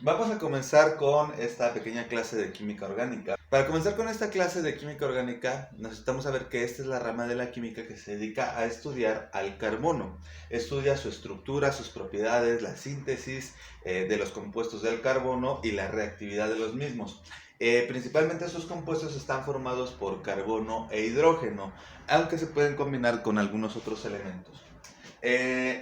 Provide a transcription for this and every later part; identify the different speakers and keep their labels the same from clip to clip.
Speaker 1: Vamos a comenzar con esta pequeña clase de química orgánica. Para comenzar con esta clase de química orgánica, necesitamos saber que esta es la rama de la química que se dedica a estudiar al carbono. Estudia su estructura, sus propiedades, la síntesis de los compuestos del carbono y la reactividad de los mismos. Principalmente estos compuestos están formados por carbono e hidrógeno, aunque se pueden combinar con algunos otros elementos.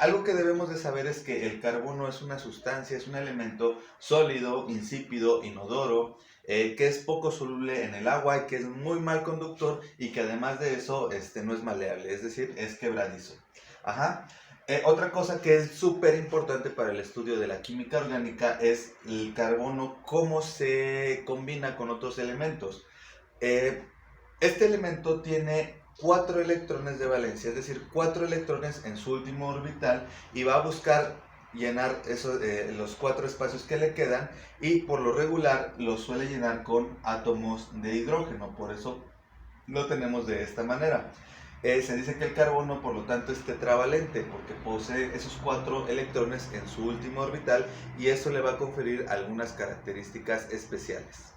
Speaker 1: Algo que debemos de saber es que el carbono es una sustancia, es un elemento sólido, insípido, inodoro, que es poco soluble en el agua y que es muy mal conductor y que además de eso no es maleable, es decir, es quebradizo. Ajá. Otra cosa que es súper importante para el estudio de la química orgánica es el carbono, cómo se combina con otros elementos. Eh, este elemento tiene 4 electrones de valencia, es decir, 4 electrones en su último orbital y va a buscar llenar los 4 espacios que le quedan y por lo regular los suele llenar con átomos de hidrógeno, por eso lo tenemos de esta manera. Se dice que el carbono por lo tanto es tetravalente porque posee esos 4 electrones en su último orbital y eso le va a conferir algunas características especiales.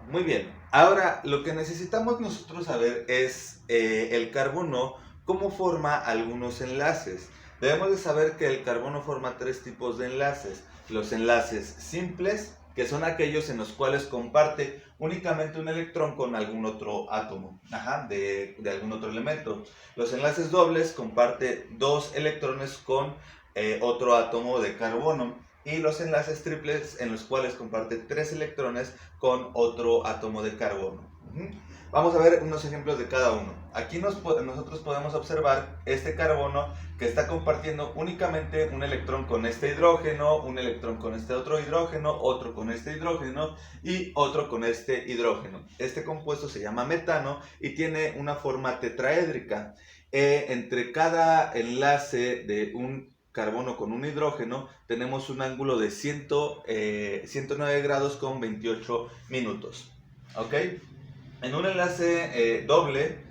Speaker 1: Muy bien, ahora lo que necesitamos nosotros saber es el carbono, cómo forma algunos enlaces. Debemos de saber que el carbono forma 3 tipos de enlaces. Los enlaces simples, que son aquellos en los cuales comparte únicamente un electrón con algún otro átomo, de algún otro elemento. Los enlaces dobles comparte 2 electrones con otro átomo de carbono. Y los enlaces triples en los cuales comparte 3 electrones con otro átomo de carbono. Vamos a ver unos ejemplos de cada uno. Aquí nosotros podemos observar este carbono que está compartiendo únicamente un electrón con este hidrógeno, un electrón con este otro hidrógeno, otro con este hidrógeno y otro con este hidrógeno. Este compuesto se llama metano y tiene una forma tetraédrica. Entre cada enlace de un carbono con un hidrógeno, tenemos un ángulo de 109 grados con 28 minutos. ¿Ok? En un enlace doble,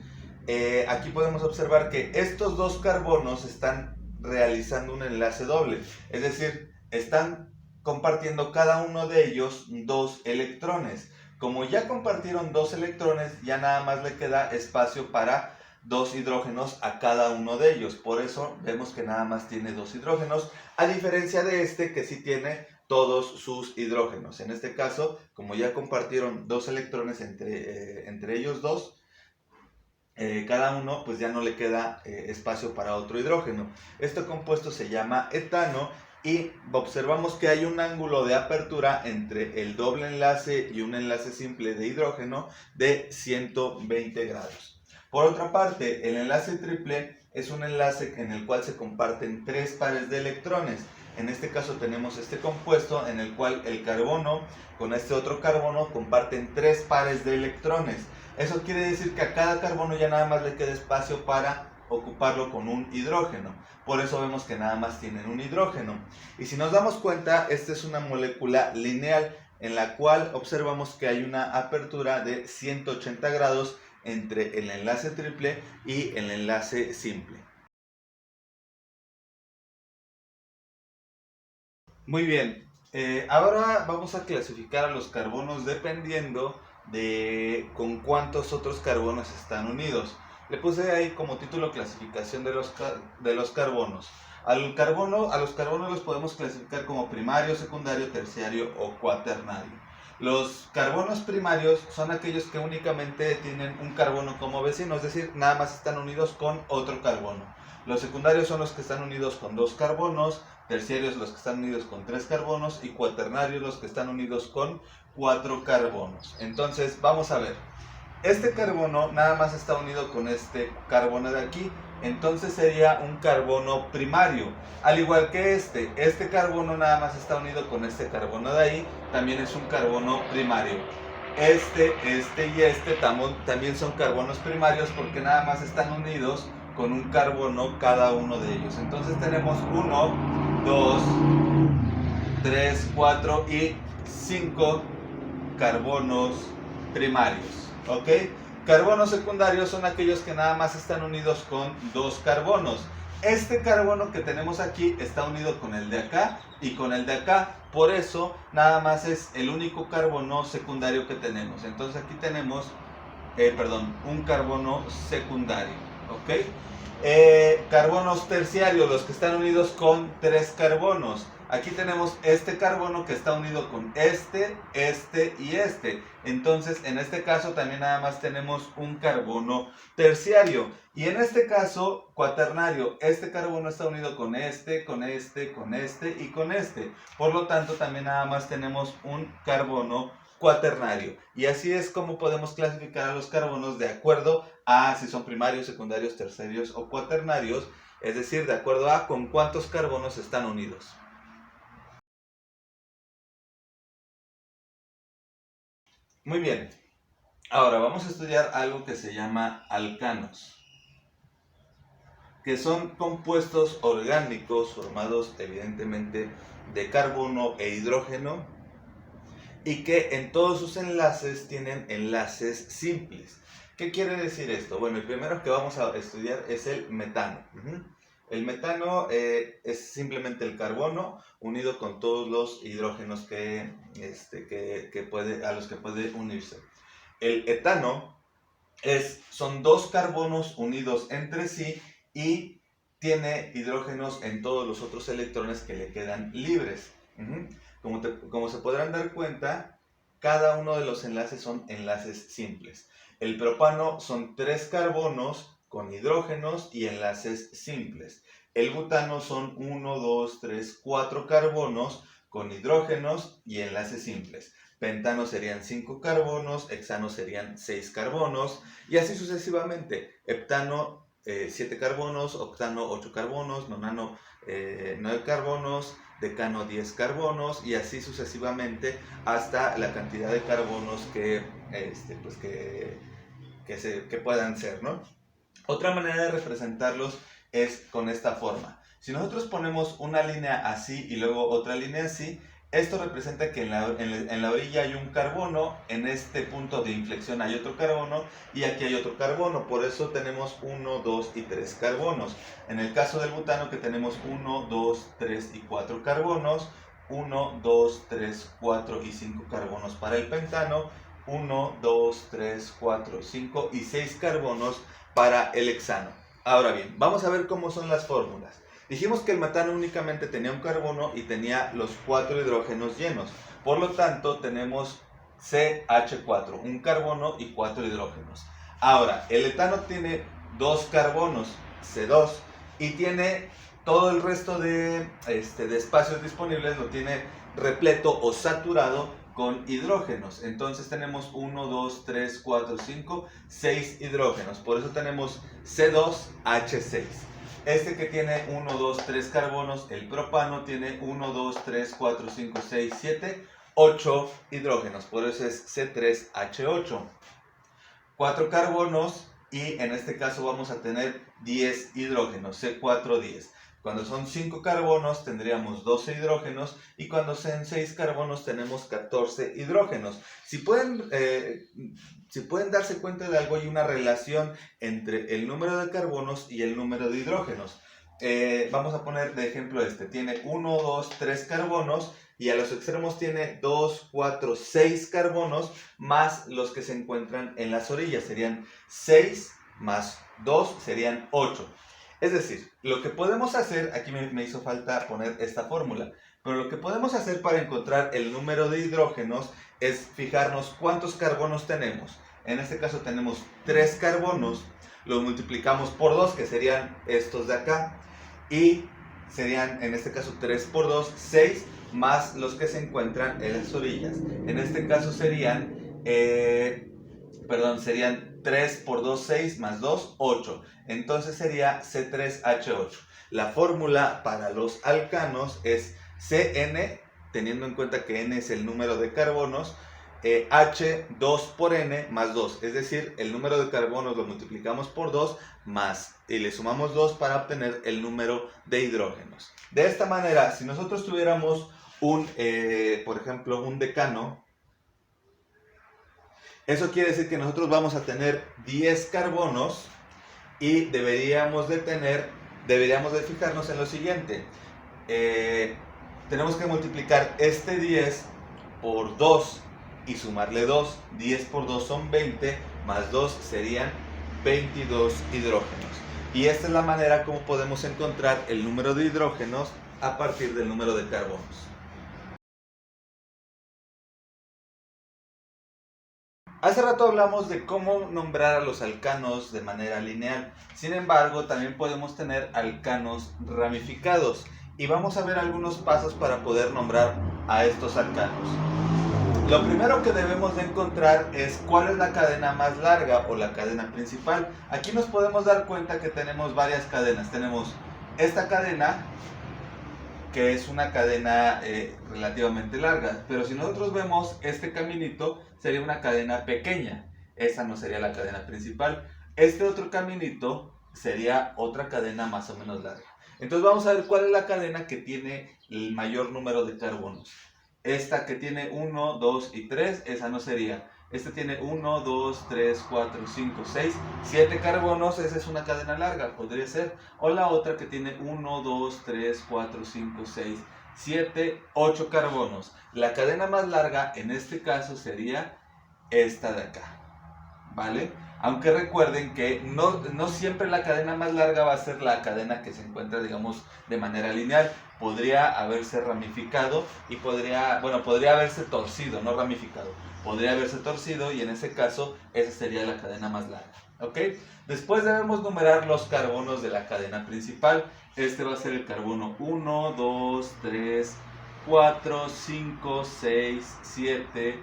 Speaker 1: aquí podemos observar que estos dos carbonos están realizando un enlace doble. Es decir, están compartiendo cada uno de ellos 2 electrones. Como ya compartieron 2 electrones, ya nada más le queda espacio para 2 hidrógenos a cada uno de ellos. Por eso vemos que nada más tiene 2 hidrógenos, a diferencia de este que sí tiene todos sus hidrógenos. En este caso, como ya compartieron 2 electrones entre ellos dos, cada uno pues ya no le queda espacio para otro hidrógeno. Este compuesto se llama etano y observamos que hay un ángulo de apertura entre el doble enlace y un enlace simple de hidrógeno de 120 grados. Por otra parte, el enlace triple es un enlace en el cual se comparten 3 pares de electrones. En este caso tenemos este compuesto en el cual el carbono con este otro carbono comparten 3 pares de electrones. Eso quiere decir que a cada carbono ya nada más le queda espacio para ocuparlo con un hidrógeno. Por eso vemos que nada más tienen un hidrógeno. Y si nos damos cuenta, esta es una molécula lineal en la cual observamos que hay una apertura de 180 grados entre el enlace triple y el enlace simple. Muy bien, ahora vamos a clasificar a los carbonos dependiendo de con cuántos otros carbonos están unidos. Le puse ahí como título clasificación de los carbonos. A los carbonos los podemos clasificar como primario, secundario, terciario o cuaternario. Los carbonos primarios son aquellos que únicamente tienen un carbono como vecino, es decir, nada más están unidos con otro carbono. Los secundarios son los que están unidos con 2 carbonos, terciarios los que están unidos con 3 carbonos y cuaternarios los que están unidos con 4 carbonos. Entonces, vamos a ver. Este carbono nada más está unido con este carbono de aquí, entonces sería un carbono primario. Al igual que este carbono nada más está unido con este carbono de ahí, también es un carbono primario. Este y este también son carbonos primarios porque nada más están unidos con un carbono cada uno de ellos. Entonces tenemos 1, 2, 3, 4 y 5 carbonos primarios. ¿Ok? Carbonos secundarios son aquellos que nada más están unidos con 2 carbonos. este carbono que tenemos aquí está unido con el de acá y con el de acá. Por eso nada más es el único carbono secundario que tenemos. Entonces aquí tenemos, un carbono secundario. ¿Ok? Carbonos terciarios, los que están unidos con 3 carbonos. Aquí tenemos este carbono que está unido con este y este. Entonces, en este caso también nada más tenemos un carbono terciario. Y en este caso, cuaternario, este carbono está unido con este y con este. Por lo tanto, también nada más tenemos un carbono cuaternario. Y así es como podemos clasificar a los carbonos de acuerdo a si son primarios, secundarios, terciarios o cuaternarios. Es decir, de acuerdo a con cuántos carbonos están unidos. Muy bien, ahora vamos a estudiar algo que se llama alcanos, que son compuestos orgánicos formados evidentemente de carbono e hidrógeno y que en todos sus enlaces tienen enlaces simples. ¿Qué quiere decir esto? Bueno, el primero que vamos a estudiar es el metano. El metano es simplemente el carbono unido con todos los hidrógenos a los que puede unirse. El etano son 2 carbonos unidos entre sí y tiene hidrógenos en todos los otros electrones que le quedan libres. Como se podrán dar cuenta, cada uno de los enlaces son enlaces simples. El propano son 3 carbonos con hidrógenos y enlaces simples. El butano son 1, 2, 3, 4 carbonos con hidrógenos y enlaces simples. Pentano serían 5 carbonos, hexano serían 6 carbonos y así sucesivamente. Heptano 7 carbonos, octano 8 carbonos, nonano 9 carbonos, decano 10 carbonos y así sucesivamente hasta la cantidad de carbonos que puedan ser, ¿no? Otra manera de representarlos es con esta forma. Si nosotros ponemos una línea así y luego otra línea así, esto representa que en la orilla hay un carbono, en este punto de inflexión hay otro carbono y aquí hay otro carbono. Por eso tenemos 1, 2 y 3 carbonos. En el caso del butano que tenemos 1, 2, 3 y 4 carbonos, 1, 2, 3, 4 y 5 carbonos para el pentano, 1, 2, 3, 4, 5 y 6 carbonos para el hexano. Ahora bien, vamos a ver cómo son las fórmulas. Dijimos que el metano únicamente tenía un carbono y tenía los 4 hidrógenos llenos. Por lo tanto, tenemos CH4, un carbono y 4 hidrógenos. Ahora, el etano tiene 2 carbonos, C2, y tiene todo el resto de espacios disponibles, lo tiene repleto o saturado con hidrógenos. Entonces tenemos 1, 2, 3, 4, 5, 6 hidrógenos. Por eso tenemos C2H6. Este que tiene 1, 2, 3 carbonos, el propano tiene 1, 2, 3, 4, 5, 6, 7, 8 hidrógenos. Por eso es C3H8. 4 carbonos y en este caso vamos a tener 10 hidrógenos, C410. Cuando son 5 carbonos tendríamos 12 hidrógenos y cuando sean 6 carbonos tenemos 14 hidrógenos. Si pueden darse cuenta de algo, hay una relación entre el número de carbonos y el número de hidrógenos. Vamos a poner de ejemplo tiene 1, 2, 3 carbonos y a los extremos tiene 2, 4, 6 carbonos más los que se encuentran en las orillas. Serían 6 más 2 serían 8. Es decir, lo que podemos hacer, aquí me hizo falta poner esta fórmula, pero lo que podemos hacer para encontrar el número de hidrógenos es fijarnos cuántos carbonos tenemos. En este caso tenemos 3 carbonos, los multiplicamos por 2, que serían estos de acá, y serían en este caso 3 por 2, 6, más los que se encuentran en las orillas. En este caso serían 3 por 2, 6, más 2, 8. Entonces sería C3H8. La fórmula para los alcanos es CN, teniendo en cuenta que N es el número de carbonos, H 2 por N más 2. Es decir, el número de carbonos lo multiplicamos por 2 y le sumamos 2 para obtener el número de hidrógenos. De esta manera, si nosotros tuviéramos por ejemplo, un decano, eso quiere decir que nosotros vamos a tener 10 carbonos y deberíamos de tener deberíamos de fijarnos en lo siguiente. Tenemos que multiplicar este 10 por 2 y sumarle 2. 10 por 2 son 20, más 2 serían 22 hidrógenos. Y esta es la manera como podemos encontrar el número de hidrógenos a partir del número de carbonos. Hace rato hablamos de cómo nombrar a los alcanos de manera lineal. Sin embargo, también podemos tener alcanos ramificados. Y vamos a ver algunos pasos para poder nombrar a estos alcanos. Lo primero que debemos de encontrar es cuál es la cadena más larga o la cadena principal. Aquí nos podemos dar cuenta que tenemos varias cadenas. Tenemos esta cadena, que es una cadena relativamente larga, pero si nosotros vemos este caminito, sería una cadena pequeña. Esa no sería la cadena principal. Este otro caminito sería otra cadena más o menos larga. Entonces vamos a ver cuál es la cadena que tiene el mayor número de carbonos. Esta que tiene 1, 2 y 3, esa no sería. Esta tiene 1, 2, 3, 4, 5, 6, 7 carbonos, esa es una cadena larga, podría ser. O la otra que tiene 1, 2, 3, 4, 5, 6, 7, 8 carbonos. La cadena más larga en este caso sería esta de acá, ¿vale? Aunque recuerden que no siempre la cadena más larga va a ser la cadena que se encuentra, digamos, de manera lineal. Podría haberse ramificado y podría haberse torcido, no ramificado. Podría haberse torcido y en ese caso esa sería la cadena más larga, ¿ok? Después debemos numerar los carbonos de la cadena principal. Este va a ser el carbono 1, 2, 3, 4, 5, 6, 7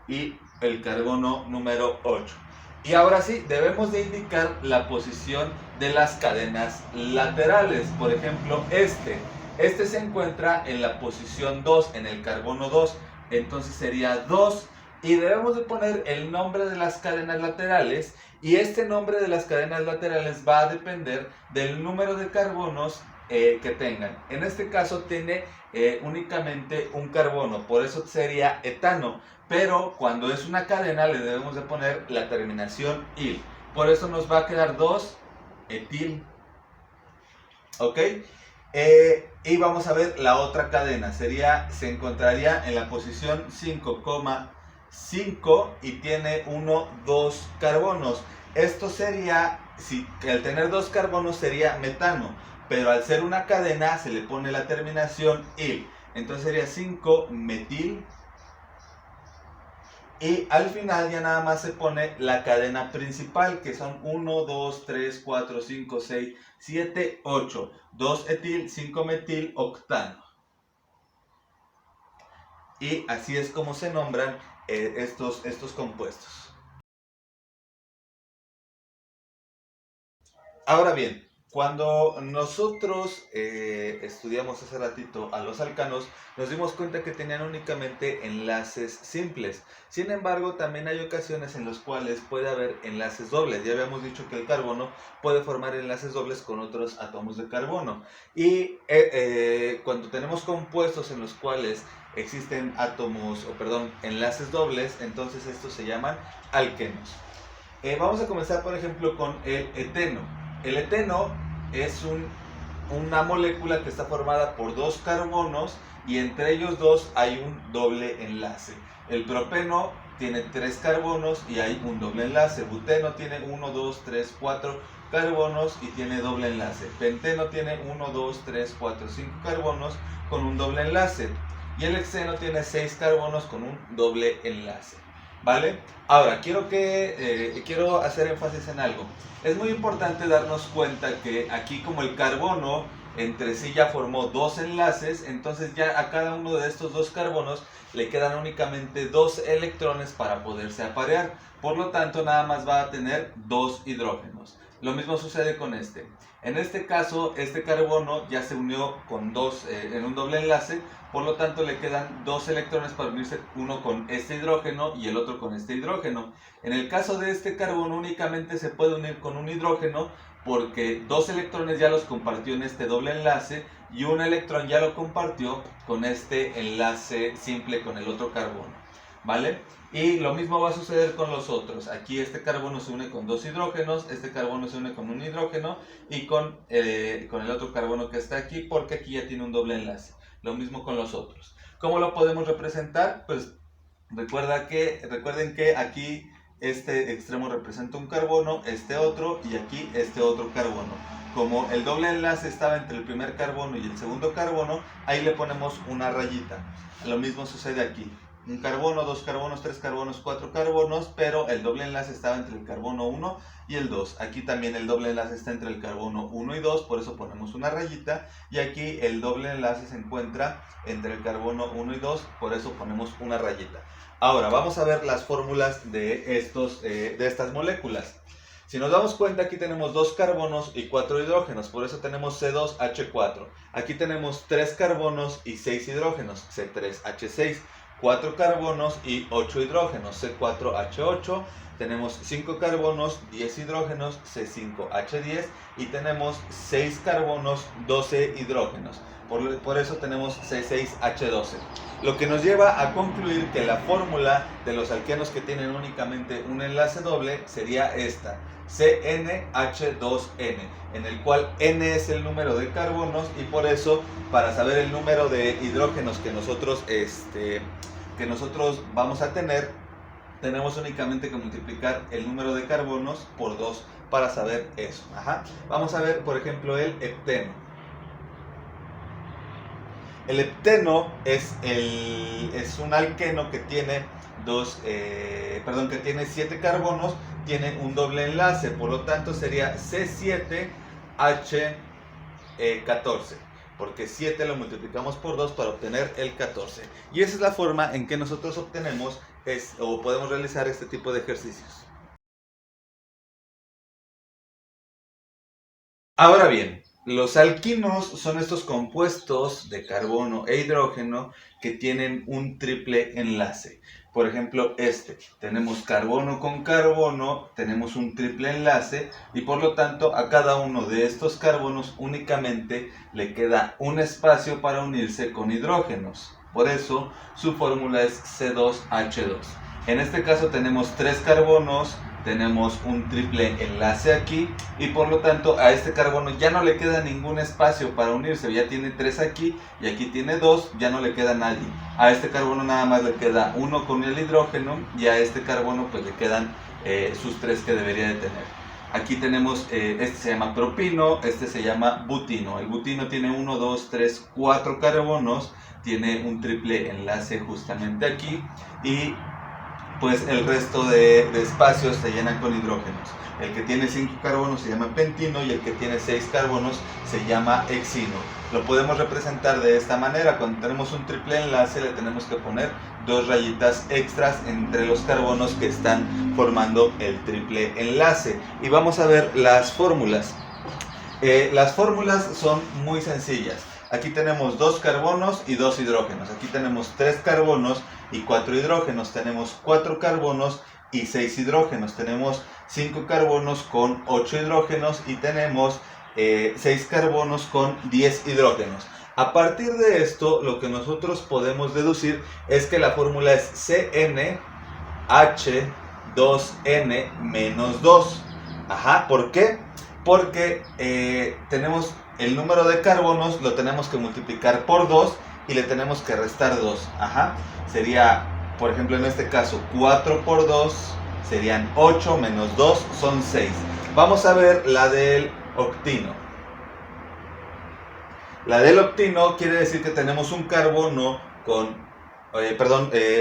Speaker 1: y el carbono número 8. Y ahora sí, debemos de indicar la posición de las cadenas laterales. Por ejemplo, este se encuentra en la posición 2, en el carbono 2. Entonces sería 2. Y debemos de poner el nombre de las cadenas laterales. Y este nombre de las cadenas laterales va a depender del número de carbonos que tengan. En este caso tiene únicamente un carbono, por eso sería etano. Pero cuando es una cadena le debemos de poner la terminación il. Por eso nos va a quedar 2-etil. ¿Ok? Y vamos a ver la otra cadena. Se encontraría en la posición 5,5 y tiene 2 carbonos. Esto sería, al tener 2 carbonos sería metano. Pero al ser una cadena se le pone la terminación il. Entonces sería 5-metil. Y al final ya nada más se pone la cadena principal, que son 1, 2, 3, 4, 5, 6, 7, 8. 2-etil, 5-metil, octano. Y así es como se nombran estos compuestos. Ahora bien, cuando nosotros estudiamos hace ratito a los alcanos, nos dimos cuenta que tenían únicamente enlaces simples. Sin embargo, también hay ocasiones en las cuales puede haber enlaces dobles. Ya habíamos dicho que el carbono puede formar enlaces dobles con otros átomos de carbono. Y cuando tenemos compuestos en los cuales existen enlaces dobles, entonces estos se llaman alquenos. Vamos a comenzar, por ejemplo, con el eteno. El eteno es una molécula que está formada por 2 carbonos y entre ellos dos hay un doble enlace. El propeno tiene 3 carbonos y hay un doble enlace. Buteno tiene 1, 2, 3, 4 carbonos y tiene doble enlace. Penteno tiene 1, 2, 3, 4, 5 carbonos con un doble enlace. Y el hexeno tiene 6 carbonos con un doble enlace. ¿Vale? Ahora, quiero hacer énfasis en algo. Es muy importante darnos cuenta que aquí, como el carbono entre sí ya formó 2 enlaces, entonces ya a cada uno de estos 2 carbonos le quedan únicamente 2 electrones para poderse aparear. Por lo tanto, nada más va a tener 2 hidrógenos. Lo mismo sucede con este. En este caso, este carbono ya se unió con 2 en un doble enlace, por lo tanto le quedan 2 electrones para unirse, uno con este hidrógeno y el otro con este hidrógeno. En el caso de este carbono únicamente se puede unir con un hidrógeno porque 2 electrones ya los compartió en este doble enlace y un electrón ya lo compartió con este enlace simple con el otro carbono. ¿vale? Y lo mismo va a suceder con los otros. Aquí este carbono se une con dos hidrógenos, este carbono se une con un hidrógeno y con el otro carbono que está aquí, porque aquí ya tiene un doble enlace. Lo mismo con los otros. ¿Cómo lo podemos representar? Pues recuerden que aquí este extremo representa un carbono, este otro y aquí este otro carbono. Como el doble enlace estaba entre el primer carbono y el segundo carbono, ahí le ponemos una rayita. Lo mismo sucede aquí. Un carbono, dos carbonos, tres carbonos, cuatro carbonos, pero el doble enlace estaba entre el carbono 1 y el 2. Aquí también el doble enlace está entre el carbono 1 y 2, por eso ponemos una rayita. Y aquí el doble enlace se encuentra entre el carbono 1 y 2, por eso ponemos una rayita. Ahora, vamos a ver las fórmulas de estas moléculas. Si nos damos cuenta, aquí tenemos 2 carbonos y 4 hidrógenos, por eso tenemos C2H4. Aquí tenemos 3 carbonos y 6 hidrógenos, C3H6. 4 carbonos y 8 hidrógenos, C4H8. Tenemos 5 carbonos, 10 hidrógenos, C5H10. Y tenemos 6 carbonos, 12 hidrógenos. Por eso tenemos C6H12. Lo que nos lleva a concluir que la fórmula de los alquenos que tienen únicamente un enlace doble sería esta, CnH2n, en el cual n es el número de carbonos y por eso, para saber el número de hidrógenos que nosotros vamos a tener, tenemos únicamente que multiplicar el número de carbonos por 2 para saber eso. Vamos a ver, por ejemplo, el hepteno. El hepteno es un alqueno que tiene que tiene 7 carbonos, tiene un doble enlace, por lo tanto sería C7H14, porque 7 lo multiplicamos por 2 para obtener el 14. Y esa es la forma en que nosotros obtenemos o podemos realizar este tipo de ejercicios. Ahora bien, los alquinos son estos compuestos de carbono e hidrógeno que tienen un triple enlace. Por ejemplo, tenemos carbono con carbono, tenemos un triple enlace y por lo tanto a cada uno de estos carbonos únicamente le queda un espacio para unirse con hidrógenos. Por eso su fórmula es C2H2. En este caso tenemos 3 carbonos, tenemos un triple enlace aquí y por lo tanto a este carbono ya no le queda ningún espacio para unirse, ya tiene 3 aquí y aquí tiene 2, ya no le queda nadie. A este carbono nada más le queda 1 con el hidrógeno y a este carbono pues le quedan sus 3 que debería de tener. Aquí tenemos, este se llama propino, este se llama butino. El butino tiene 1, 2, 3, 4 carbonos, tiene un triple enlace justamente aquí y pues el resto de espacios se llenan con hidrógenos. El que tiene 5 carbonos se llama pentino y el que tiene 6 carbonos se llama hexino. Lo podemos representar de esta manera. Cuando tenemos un triple enlace le tenemos que poner 2 rayitas extras entre los carbonos que están formando el triple enlace. Y vamos a ver las fórmulas. Las fórmulas son muy sencillas. Aquí tenemos 2 carbonos y 2 hidrógenos. Aquí tenemos 3 carbonos y 4 hidrógenos. Tenemos 4 carbonos y 6 hidrógenos. Tenemos 5 carbonos con 8 hidrógenos y tenemos 6 carbonos con 10 hidrógenos. A partir de esto, lo que nosotros podemos deducir es que la fórmula es CnH2n menos 2. ¿Por qué? Porque tenemos el número de carbonos, lo tenemos que multiplicar por 2 y le tenemos que restar 2. Sería, por ejemplo, en este caso, 4 por 2 serían 8 menos 2 son 6. Vamos a ver la del octino. La del octino quiere decir que tenemos un carbono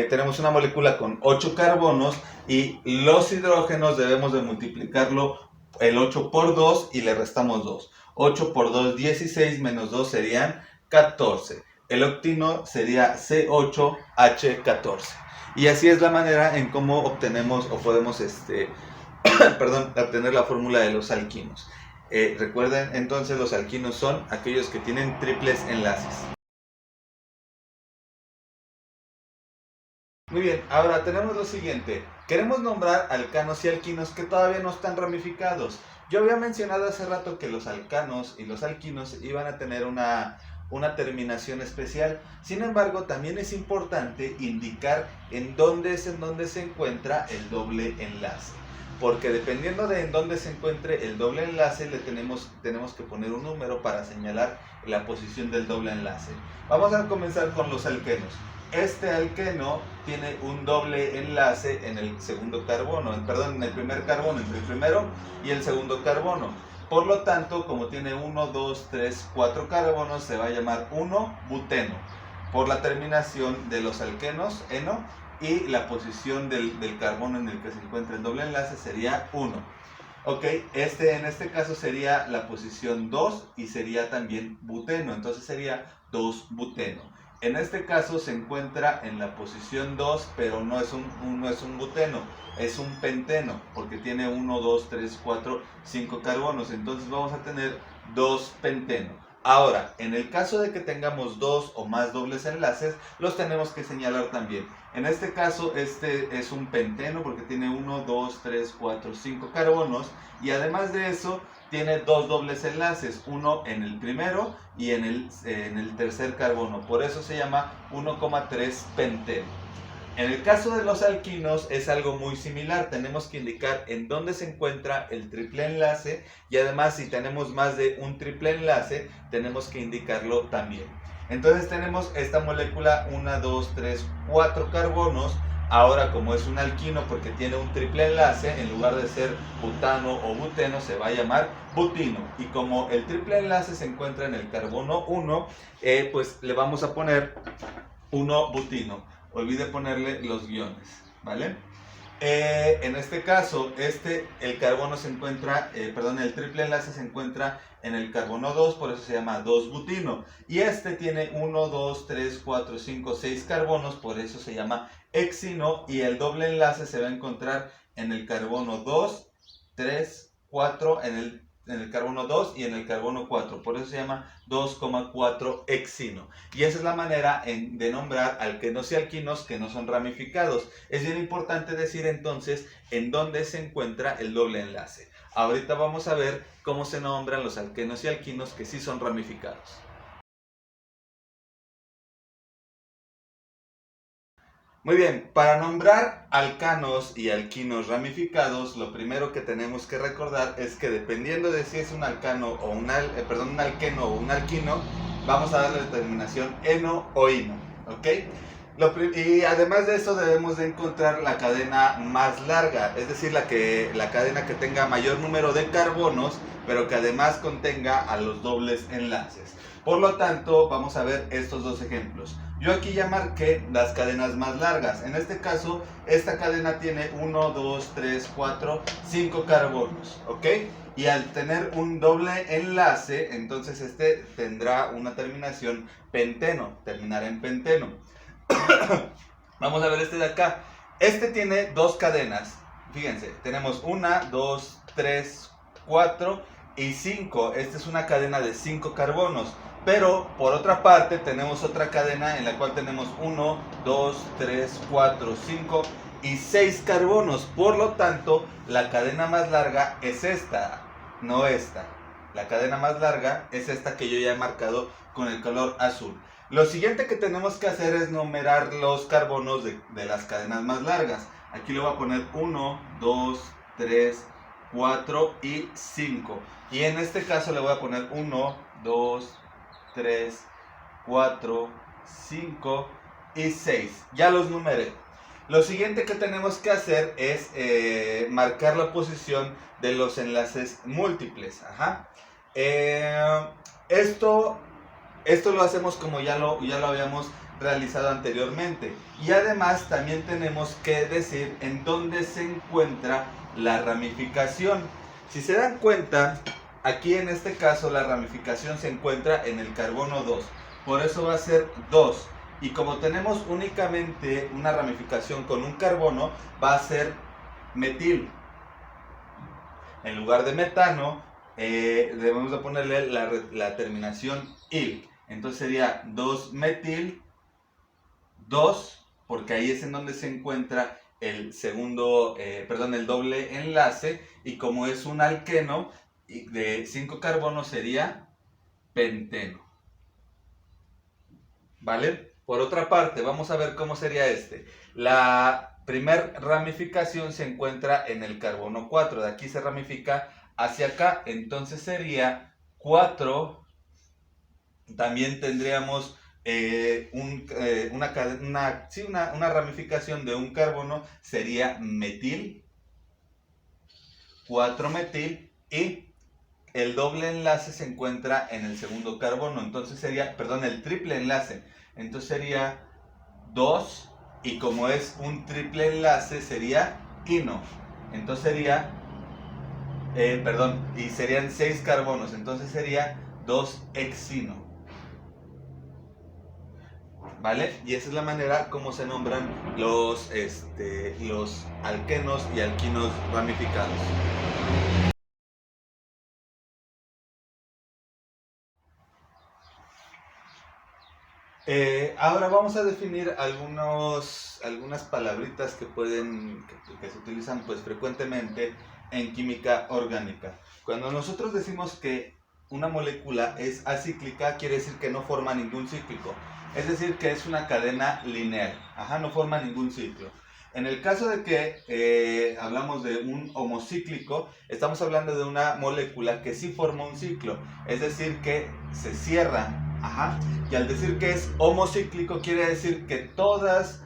Speaker 1: tenemos una molécula con 8 carbonos y los hidrógenos debemos de multiplicarlo el 8 por 2 y le restamos 2. 8 por 2, 16 menos 2 serían 14. El octino sería C8H14. Y así es la manera en cómo obtenemos o podemos obtener la fórmula de los alquinos. Recuerden entonces, los alquinos son aquellos que tienen triples enlaces. Muy bien, ahora tenemos lo siguiente. Queremos nombrar alcanos y alquinos que todavía no están ramificados. Yo había mencionado hace rato que los alcanos y los alquinos iban a tener una una terminación especial. Sin embargo, también es importante indicar en dónde se encuentra el doble enlace. Porque dependiendo de en dónde se encuentre el doble enlace, tenemos que poner un número para señalar la posición del doble enlace. Vamos a comenzar con los alquenos. Este alqueno tiene un doble enlace en el segundo carbono, en el primer carbono, entre el primero y el segundo carbono. Por lo tanto, como tiene 1, 2, 3, 4 carbonos, se va a llamar 1-buteno, por la terminación de los alquenos, eno, y la posición del carbono en el que se encuentra el doble enlace sería 1. Ok, en este caso sería la posición 2 y sería también buteno, entonces sería 2-buteno. En este caso se encuentra en la posición 2, pero no es un buteno, es un penteno, porque tiene 1, 2, 3, 4, 5 carbonos, entonces vamos a tener 2-penteno. Ahora, en el caso de que tengamos 2 o más dobles enlaces, los tenemos que señalar también. En este caso, este es un penteno porque tiene 1, 2, 3, 4, 5 carbonos, y además de eso tiene 2 dobles enlaces, uno en el primero y en el tercer carbono. Por eso se llama 1,3 penteno. En el caso de los alquinos es algo muy similar, tenemos que indicar en dónde se encuentra el triple enlace, y además si tenemos más de un triple enlace tenemos que indicarlo también. Entonces tenemos esta molécula 1, 2, 3, 4 carbonos. Ahora, como es un alquino porque tiene un triple enlace, en lugar de ser butano o buteno se va a llamar butino, y como el triple enlace se encuentra en el carbono 1, pues le vamos a poner 1-butino. Olvide ponerle los guiones, ¿vale? En este caso, el carbono se encuentra, el triple enlace se encuentra en el carbono 2, por eso se llama 2-butino. Y este tiene 1, 2, 3, 4, 5, 6 carbonos, por eso se llama hexino. Y el doble enlace se va a encontrar en el carbono 2, 3, 4, en el carbono 2 y en el carbono 4, por eso se llama 2,4 hexino. Y esa es la manera de nombrar alquenos y alquinos que no son ramificados. Es bien importante decir entonces en dónde se encuentra el doble enlace. Ahorita vamos a ver cómo se nombran los alquenos y alquinos que sí son ramificados. Muy bien, para nombrar alcanos y alquinos ramificados, lo primero que tenemos que recordar es que dependiendo de si es un alcano o un alqueno o un alquino, vamos a darle la terminación eno o ino, ¿ok? Y además de eso debemos de encontrar la cadena más larga, es decir, la cadena que tenga mayor número de carbonos, pero que además contenga a los dobles enlaces. Por lo tanto, vamos a ver estos dos ejemplos. Yo aquí ya marqué las cadenas más largas. En este caso, esta cadena tiene 1, 2, 3, 4, 5 carbonos, ¿ok? Y al tener un doble enlace, entonces este tendrá una terminación penteno, terminará en penteno. Vamos a ver este de acá. Este tiene dos cadenas. Fíjense, tenemos 1, 2, 3, 4 y 5. Esta es una cadena de 5 carbonos. Pero por otra parte tenemos otra cadena en la cual tenemos 1, 2, 3, 4, 5 y 6 carbonos. Por lo tanto, la cadena más larga es esta, no esta. La cadena más larga es esta que yo ya he marcado con el color azul. Lo siguiente que tenemos que hacer es numerar los carbonos de las cadenas más largas. Aquí le voy a poner 1, 2, 3, 4 y 5. Y en este caso le voy a poner 1, 2, 3, 4, 5 y 6. Ya los numeré. Lo siguiente que tenemos que hacer es marcar la posición de los enlaces múltiples. Esto lo hacemos como ya lo habíamos realizado anteriormente. Y además también tenemos que decir en dónde se encuentra la ramificación. Si se dan cuenta, aquí en este caso la ramificación se encuentra en el carbono 2. Por eso va a ser 2. Y como tenemos únicamente una ramificación con un carbono, va a ser metil. En lugar de metano, debemos de ponerle la terminación il. Entonces sería 2-metil, 2, porque ahí es en donde se encuentra el el doble enlace, y como es un alqueno de 5 carbonos sería penteno. ¿vale? Por otra parte, vamos a ver cómo sería este. La primer ramificación se encuentra en el carbono 4. De aquí se ramifica hacia acá. Entonces sería 4. También tendríamos una ramificación de un carbono. Sería metil, 4-metil. Y el doble enlace se encuentra en el segundo carbono. Entonces sería, perdón, el triple enlace. Entonces sería 2, y como es un triple enlace sería ino. Entonces sería, y serían 6 carbonos. Entonces sería 2-hexino. ¿Vale? Y esa es la manera como se nombran los alquenos y alquinos ramificados. Ahora vamos a definir algunas palabritas que se utilizan pues frecuentemente en química orgánica. Cuando nosotros decimos que una molécula es acíclica, quiere decir que no forma ningún cíclico. Es decir, que es una cadena lineal. No forma ningún ciclo. En el caso de que hablamos de un homocíclico, estamos hablando de una molécula que sí forma un ciclo. Es decir, que se cierra. Y al decir que es homocíclico, quiere decir que todas,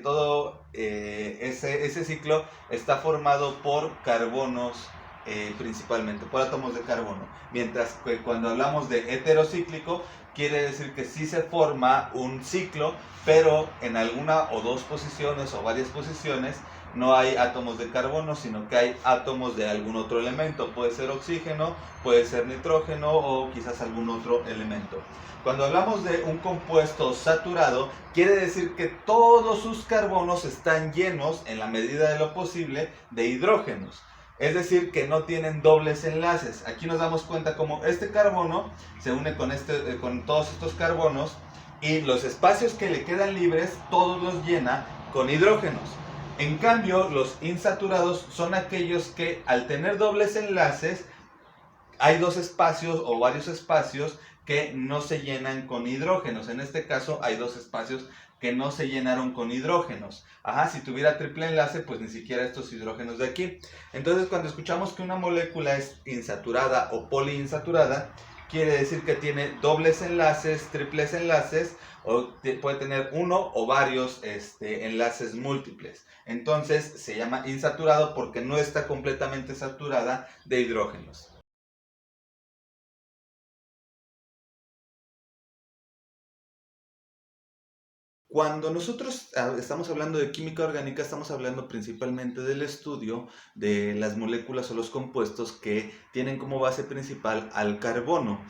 Speaker 1: todo ese ciclo está formado por carbonos, principalmente, por átomos de carbono. Mientras que cuando hablamos de heterocíclico, quiere decir que sí se forma un ciclo, pero en alguna o dos posiciones o varias posiciones no hay átomos de carbono, sino que hay átomos de algún otro elemento. Puede ser oxígeno, puede ser nitrógeno o quizás algún otro elemento. Cuando hablamos de un compuesto saturado, quiere decir que todos sus carbonos están llenos, en la medida de lo posible, de hidrógenos. Es decir, que no tienen dobles enlaces. Aquí nos damos cuenta cómo este carbono se une con todos estos carbonos, y los espacios que le quedan libres todos los llena con hidrógenos. En cambio, los insaturados son aquellos que, al tener dobles enlaces, hay dos espacios o varios espacios que no se llenan con hidrógenos. En este caso hay dos espacios que no se llenaron con hidrógenos. Si tuviera triple enlace, pues ni siquiera estos hidrógenos de aquí. Entonces, cuando escuchamos que una molécula es insaturada o poliinsaturada, quiere decir que tiene dobles enlaces, triples enlaces, o puede tener uno o varios enlaces múltiples. Entonces se llama insaturado porque no está completamente saturada de hidrógenos. Cuando nosotros estamos hablando de química orgánica, estamos hablando principalmente del estudio de las moléculas o los compuestos que tienen como base principal al carbono.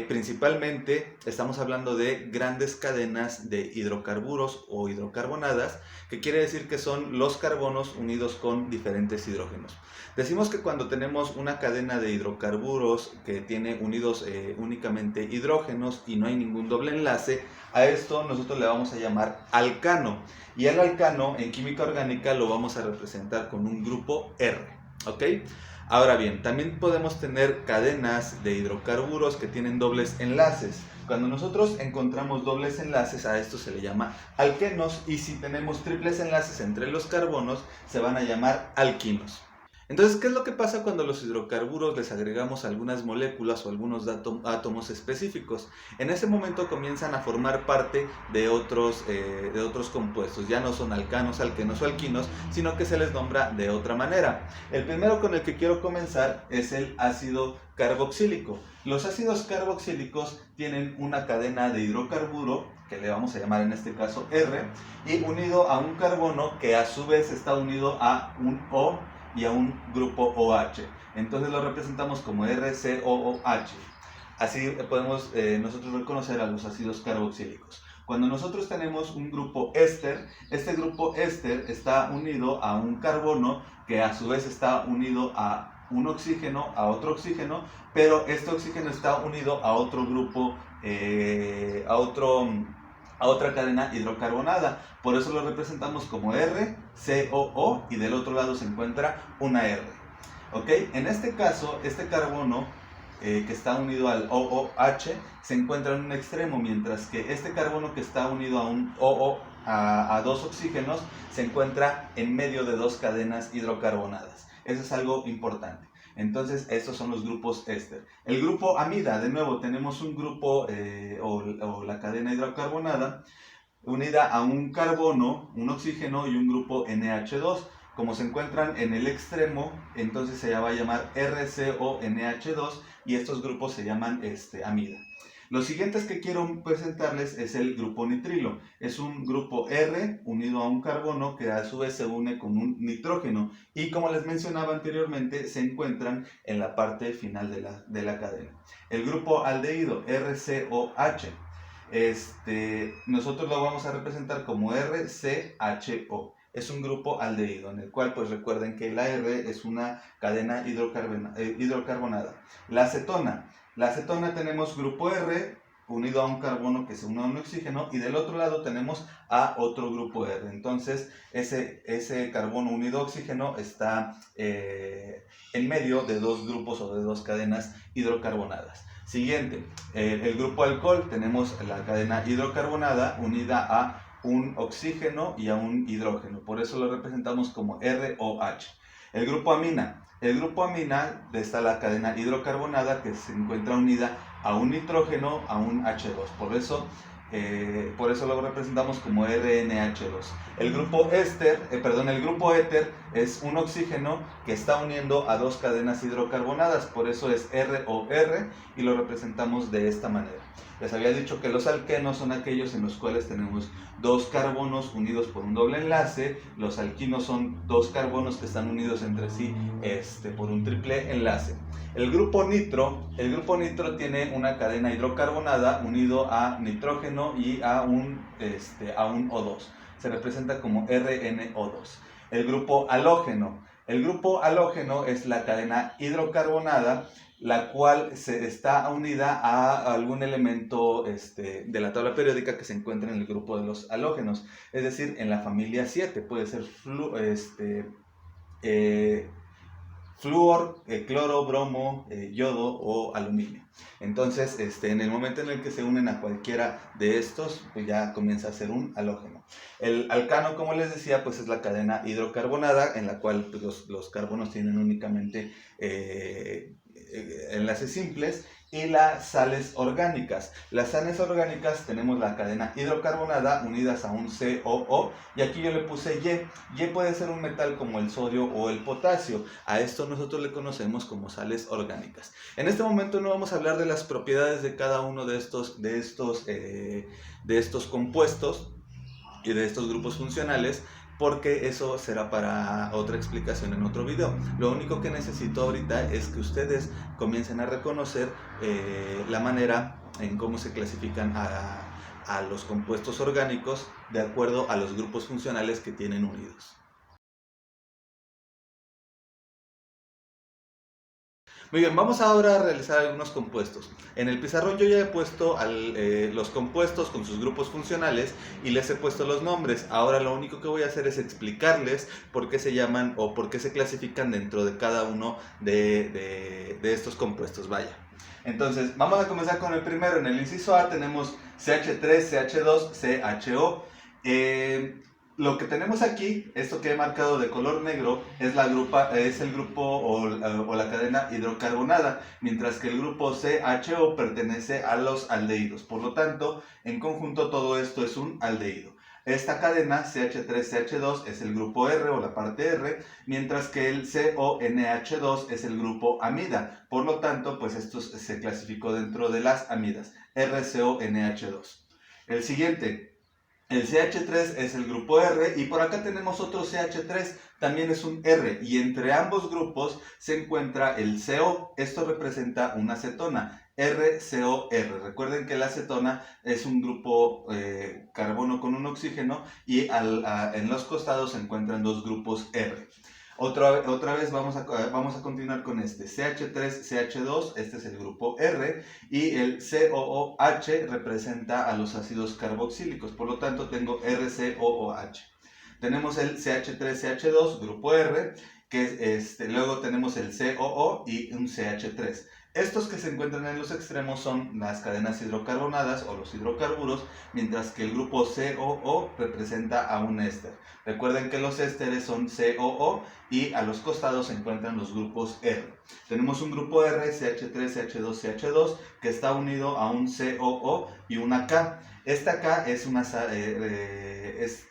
Speaker 1: Principalmente estamos hablando de grandes cadenas de hidrocarburos o hidrocarbonadas, que quiere decir que son los carbonos unidos con diferentes hidrógenos. Decimos que cuando tenemos una cadena de hidrocarburos que tiene unidos únicamente hidrógenos y no hay ningún doble enlace, a esto nosotros le vamos a llamar alcano. Y el alcano en química orgánica lo vamos a representar con un grupo R. ¿Ok? Ahora bien, también podemos tener cadenas de hidrocarburos que tienen dobles enlaces. Cuando nosotros encontramos dobles enlaces, a esto se le llama alquenos, y si tenemos triples enlaces entre los carbonos, se van a llamar alquinos. Entonces, ¿qué es lo que pasa cuando a los hidrocarburos les agregamos algunas moléculas o algunos átomos específicos? En ese momento comienzan a formar parte de otros compuestos. Ya no son alcanos, alquenos o alquinos, sino que se les nombra de otra manera. El primero con el que quiero comenzar es el ácido carboxílico. Los ácidos carboxílicos tienen una cadena de hidrocarburo, que le vamos a llamar en este caso R, y unido a un carbono que a su vez está unido a un O y a un grupo OH. Entonces lo representamos como RCOOH. Así podemos nosotros reconocer a los ácidos carboxílicos. Cuando nosotros tenemos un grupo éster, este grupo éster está unido a un carbono que a su vez está unido a un oxígeno, a otro oxígeno, pero este oxígeno está unido a otro grupo, a otra cadena hidrocarbonada. Por eso lo representamos como RCOO, y del otro lado se encuentra una R. ¿Ok? En este caso, este carbono que está unido al OOH se encuentra en un extremo, mientras que este carbono que está unido a un a dos oxígenos se encuentra en medio de dos cadenas hidrocarbonadas. Eso es algo importante. Entonces, estos son los grupos éster. El grupo amida, de nuevo, tenemos un grupo o la cadena hidrocarbonada unida a un carbono, un oxígeno y un grupo NH2. Como se encuentran en el extremo, entonces se va a llamar RCONH2 y estos grupos se llaman amida. Los siguientes que quiero presentarles es el grupo nitrilo. Es un grupo R unido a un carbono que a su vez se une con un nitrógeno y como les mencionaba anteriormente se encuentran en la parte final de la cadena. El grupo aldehído RCOH. Nosotros lo vamos a representar como RCHO. Es un grupo aldehído, en el cual pues recuerden que la R es una cadena hidrocarbonada. La acetona tenemos grupo R unido a un carbono que se une a un oxígeno y del otro lado tenemos a otro grupo R. Entonces ese carbono unido a oxígeno está en medio de dos grupos o de dos cadenas hidrocarbonadas. Siguiente, el grupo alcohol, tenemos la cadena hidrocarbonada unida a un oxígeno y a un hidrógeno, por eso lo representamos como ROH. El grupo amina está la cadena hidrocarbonada que se encuentra unida a un nitrógeno, a un H2, por eso lo representamos como RNH2. El grupo éter es un oxígeno que está uniendo a dos cadenas hidrocarbonadas, por eso es ROR y lo representamos de esta manera. Les había dicho que los alquenos son aquellos en los cuales tenemos dos carbonos unidos por un doble enlace. Los alquinos son dos carbonos que están unidos entre sí por un triple enlace. El grupo nitro tiene una cadena hidrocarbonada unido a nitrógeno y a un O2. Se representa como RNO2. El grupo halógeno es la cadena hidrocarbonada, la cual está unida a algún elemento de la tabla periódica que se encuentra en el grupo de los halógenos, es decir, en la familia 7, puede ser flúor, cloro, bromo, yodo o aluminio. Entonces, en el momento en el que se unen a cualquiera de estos, pues ya comienza a ser un halógeno. El alcano, como les decía, pues es la cadena hidrocarbonada en la cual pues, los carbonos tienen únicamente enlaces simples. Y las sales orgánicas. Las sales orgánicas tenemos la cadena hidrocarbonada unidas a un COO y aquí yo le puse Y. Y puede ser un metal como el sodio o el potasio. A esto nosotros le conocemos como sales orgánicas. En este momento no vamos a hablar de las propiedades de cada uno de estos compuestos y de estos grupos funcionales, porque eso será para otra explicación en otro video. Lo único que necesito ahorita es que ustedes comiencen a reconocer la manera en cómo se clasifican a los compuestos orgánicos de acuerdo a los grupos funcionales que tienen unidos. Muy bien, vamos ahora a realizar algunos compuestos. En el pizarrón yo ya he puesto los compuestos con sus grupos funcionales y les he puesto los nombres. Ahora lo único que voy a hacer es explicarles por qué se llaman o por qué se clasifican dentro de cada uno de estos compuestos. Vaya. Entonces, vamos a comenzar con el primero. En el inciso A tenemos CH3, CH2, CHO. Lo que tenemos aquí, esto que he marcado de color negro, es el grupo o la cadena hidrocarbonada, mientras que el grupo CHO pertenece a los aldehídos. Por lo tanto, en conjunto todo esto es un aldehído. Esta cadena CH3CH2 es el grupo R o la parte R, mientras que el CONH2 es el grupo amida. Por lo tanto, pues esto se clasificó dentro de las amidas, RCONH2. El siguiente. El CH3 es el grupo R y por acá tenemos otro CH3, también es un R y entre ambos grupos se encuentra el CO, esto representa una acetona, RCOR. Recuerden que la acetona es un grupo carbono con un oxígeno y en los costados se encuentran dos grupos R. Otra vez vamos a continuar con este CH3CH2, este es el grupo R, y el COOH representa a los ácidos carboxílicos, por lo tanto tengo RCOOH. Tenemos el CH3CH2, grupo R, que luego tenemos el COO y un CH3. Estos que se encuentran en los extremos son las cadenas hidrocarbonadas o los hidrocarburos, mientras que el grupo COO representa a un éster. Recuerden que los ésteres son COO y a los costados se encuentran los grupos R. Tenemos un grupo R, CH3, CH2, CH2, que está unido a un COO y una K. Esta K es una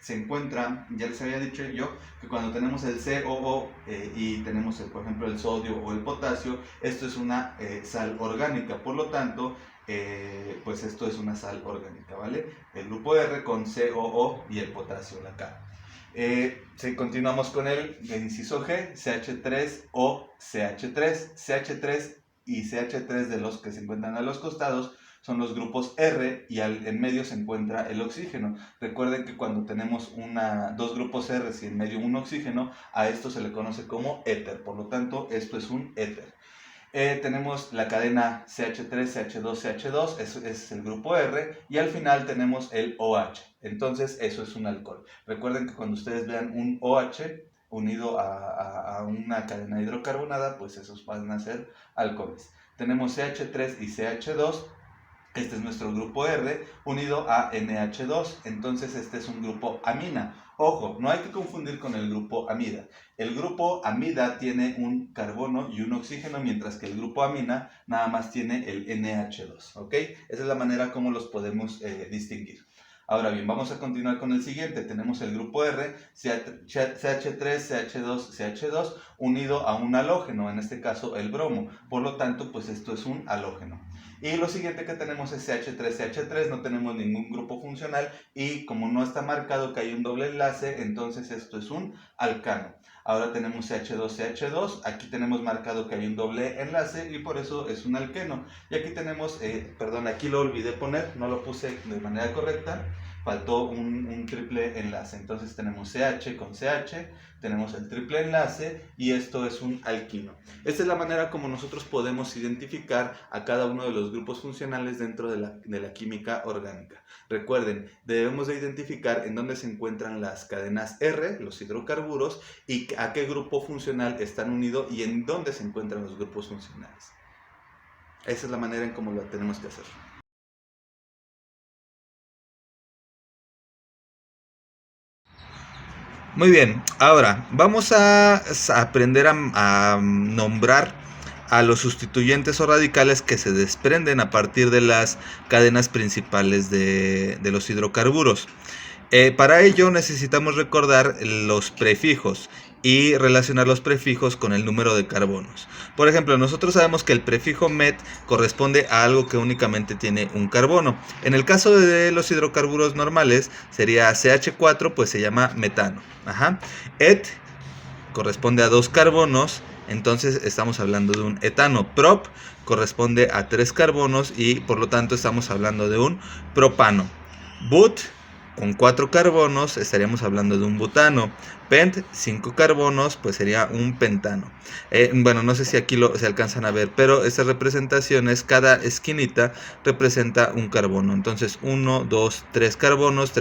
Speaker 1: se encuentra, ya les había dicho yo, que cuando tenemos el COO y tenemos, por ejemplo, el sodio o el potasio, esto es una sal orgánica, por lo tanto, pues esto es una sal orgánica, ¿vale? El grupo R con COO y el potasio, la K. Si continuamos con el inciso G, CH3O CH3. CH3 y CH3 de los que se encuentran a los costados son los grupos R y en medio se encuentra el oxígeno. Recuerden que cuando tenemos dos grupos R y en medio un oxígeno, a esto se le conoce como éter. Por lo tanto, esto es un éter. Tenemos la cadena CH3, CH2, CH2, eso es el grupo R, y al final tenemos el OH. Entonces, eso es un alcohol. Recuerden que cuando ustedes vean un OH unido a una cadena hidrocarbonada, pues esos van a ser alcoholes. Tenemos CH3 y CH2. Este es nuestro grupo R unido a NH2, entonces este es un grupo amina. Ojo, no hay que confundir con el grupo amida. El grupo amida tiene un carbono y un oxígeno, mientras que el grupo amina nada más tiene el NH2, ¿ok? Esa es la manera como los podemos distinguir. Ahora bien, vamos a continuar con el siguiente. Tenemos el grupo R, CH3, CH2, CH2, unido a un halógeno, en este caso el bromo. Por lo tanto, pues esto es un halógeno. Y lo siguiente que tenemos es CH3, CH3, no tenemos ningún grupo funcional y como no está marcado que hay un doble enlace, entonces esto es un alcano. Ahora tenemos CH2, CH2, aquí tenemos marcado que hay un doble enlace y por eso es un alqueno. Y aquí tenemos, perdón, aquí lo olvidé poner, no lo puse de manera correcta, faltó un triple enlace. Entonces tenemos CH con CH, tenemos el triple enlace y esto es un alquino. Esta es la manera como nosotros podemos identificar a cada uno de los grupos funcionales dentro de la química orgánica. Recuerden, debemos de identificar en dónde se encuentran las cadenas R, los hidrocarburos, y a qué grupo funcional están unidos y en dónde se encuentran los grupos funcionales. Esa es la manera en cómo lo tenemos que hacer. Muy bien, ahora vamos a aprender a nombrar a los sustituyentes o radicales que se desprenden a partir de las cadenas principales de los hidrocarburos. Para ello necesitamos recordar los prefijos y relacionar los prefijos con el número de carbonos. Por ejemplo, nosotros sabemos que el prefijo met corresponde a algo que únicamente tiene un carbono. En el caso de los hidrocarburos normales sería CH4, pues se llama metano. Et corresponde a 2 carbonos, entonces estamos hablando de un etano. Prop corresponde a 3 carbonos y por lo tanto estamos hablando de un propano. But con 4 carbonos estaríamos hablando de un butano. Pent, 5 carbonos, pues sería un pentano. Bueno, no sé si aquí se alcanzan a ver, pero estas representaciones, cada esquinita representa un carbono. Entonces 1, 2, 3 carbonos,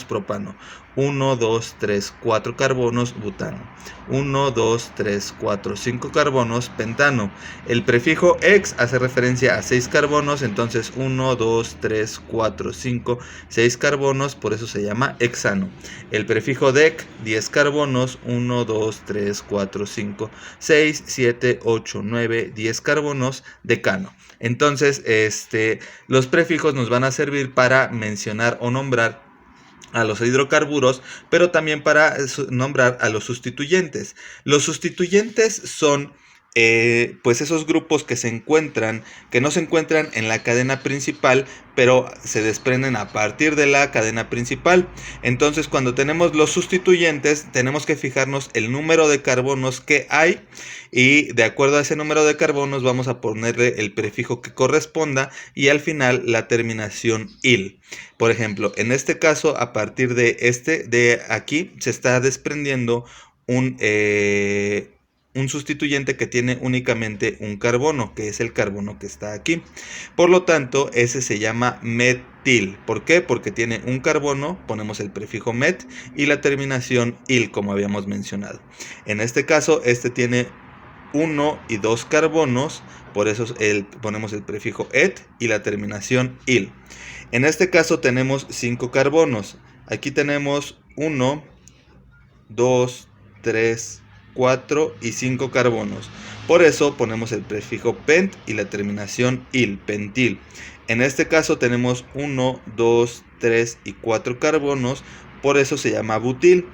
Speaker 1: propano. 1, 2, 3, 4 carbonos, butano. 1, 2, 3, 4, 5 carbonos, pentano. El prefijo ex hace referencia a 6 carbonos, entonces 1, 2, 3, 4, 5, 6 carbonos, por eso se llama hexano. El prefijo dec, 10 carbonos, 1, 2, 3, 4, 5, 6, 7, 8, 9, 10 carbonos, decano. Entonces, los prefijos nos van a servir para mencionar o nombrar a los hidrocarburos, pero también para nombrar a los sustituyentes. Los sustituyentes son pues esos grupos que no se encuentran en la cadena principal, pero se desprenden a partir de la cadena principal. Entonces, cuando tenemos los sustituyentes, tenemos que fijarnos el número de carbonos que hay y de acuerdo a ese número de carbonos vamos a ponerle el prefijo que corresponda y al final la terminación il. Por ejemplo, en este caso, a partir de aquí se está desprendiendo un sustituyente que tiene únicamente un carbono, que es el carbono que está aquí. Por lo tanto, ese se llama metil. ¿Por qué? Porque tiene un carbono, ponemos el prefijo met y la terminación il, como habíamos mencionado. En este caso, tiene 1 y 2 carbonos, por eso ponemos el prefijo et y la terminación il. En este caso tenemos 5 carbonos. Aquí tenemos 1, 2, 3, 4 y 5 carbonos. Por eso ponemos el prefijo pent y la terminación il, pentil. En este caso tenemos 1, 2, 3 y 4 carbonos, por eso se llama butil.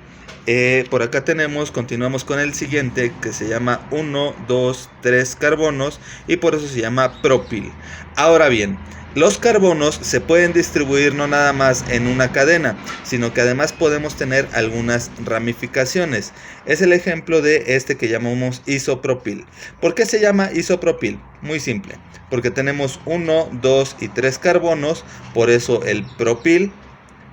Speaker 1: Por acá continuamos con el siguiente que se llama 1, 2, 3 carbonos y por eso se llama propil. Ahora bien, los carbonos se pueden distribuir no nada más en una cadena, sino que además podemos tener algunas ramificaciones. Es el ejemplo de este que llamamos isopropil. ¿Por qué se llama isopropil? Muy simple, porque tenemos 1, 2 y 3 carbonos, por eso el propil.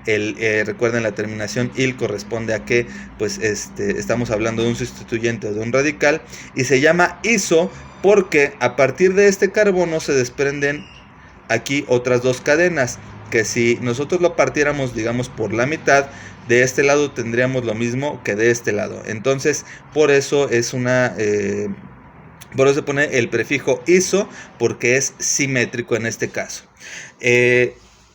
Speaker 1: Recuerden, la terminación il corresponde a que pues estamos hablando de un sustituyente o de un radical, y se llama iso porque a partir de este carbono se desprenden aquí otras dos cadenas, que si nosotros lo partiéramos, digamos, por la mitad, de este lado tendríamos lo mismo que de este lado. Entonces, por eso por eso se pone el prefijo iso, porque es simétrico en este caso.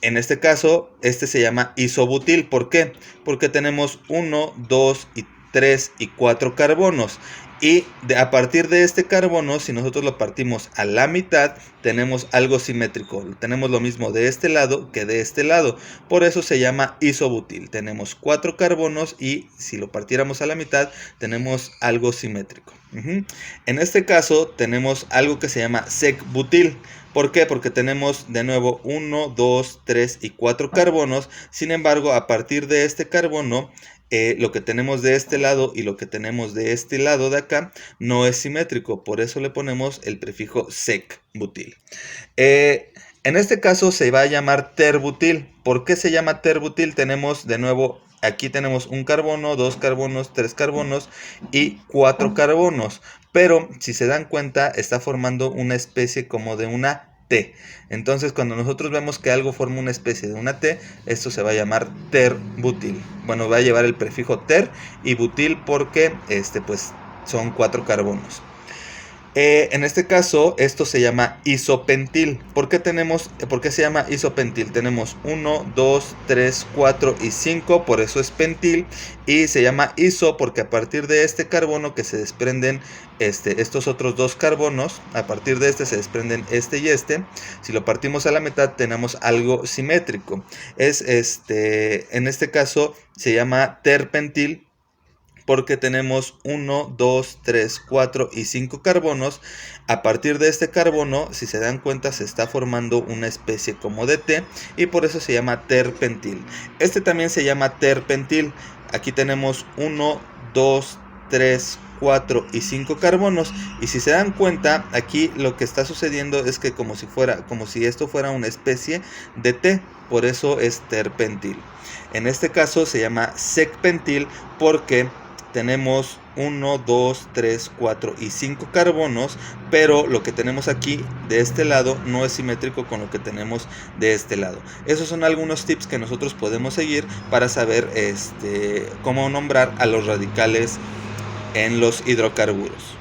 Speaker 1: En este caso, este se llama isobutil. ¿Por qué? Porque tenemos 1, 2, 3 y 4 carbonos. Y a partir de este carbono, si nosotros lo partimos a la mitad, tenemos algo simétrico. Tenemos lo mismo de este lado que de este lado. Por eso se llama isobutil. Tenemos 4 carbonos y si lo partiéramos a la mitad, tenemos algo simétrico. En este caso, tenemos algo que se llama secbutil. ¿Por qué? Porque tenemos de nuevo 1, 2, 3 y 4 carbonos. Sin embargo, a partir de este carbono, lo que tenemos de este lado y lo que tenemos de este lado de acá no es simétrico. Por eso le ponemos el prefijo secbutil. En este caso se va a llamar terbutil. ¿Por qué se llama terbutil? Tenemos de nuevo, aquí tenemos un carbono, 2 carbonos, 3 carbonos y 4 carbonos. Pero si se dan cuenta, está formando una especie como de una T. Entonces, cuando nosotros vemos que algo forma una especie de una T, esto se va a llamar terbutil. Bueno, va a llevar el prefijo ter y butil porque pues son 4 carbonos. En este caso, esto se llama isopentil. ¿Por qué se llama isopentil? Tenemos 1, 2, 3, 4 y 5, por eso es pentil. Y se llama iso porque a partir de este carbono que se desprenden estos otros 2 carbonos, a partir de este se desprenden este y este. Si lo partimos a la mitad, tenemos algo simétrico. En este caso se llama terpentil, porque tenemos 1, 2, 3, 4 y 5 carbonos. A partir de este carbono, si se dan cuenta, se está formando una especie como de T y por eso se llama terpentil. Este también se llama terpentil. Aquí tenemos 1, 2, 3, 4 y 5 carbonos, y si se dan cuenta, aquí lo que está sucediendo es que como si esto fuera una especie de T, por eso es terpentil. En este caso se llama secpentil porque tenemos 1, 2, 3, 4 y 5 carbonos, pero lo que tenemos aquí de este lado no es simétrico con lo que tenemos de este lado. Esos son algunos tips que nosotros podemos seguir para saber cómo nombrar a los radicales en los hidrocarburos.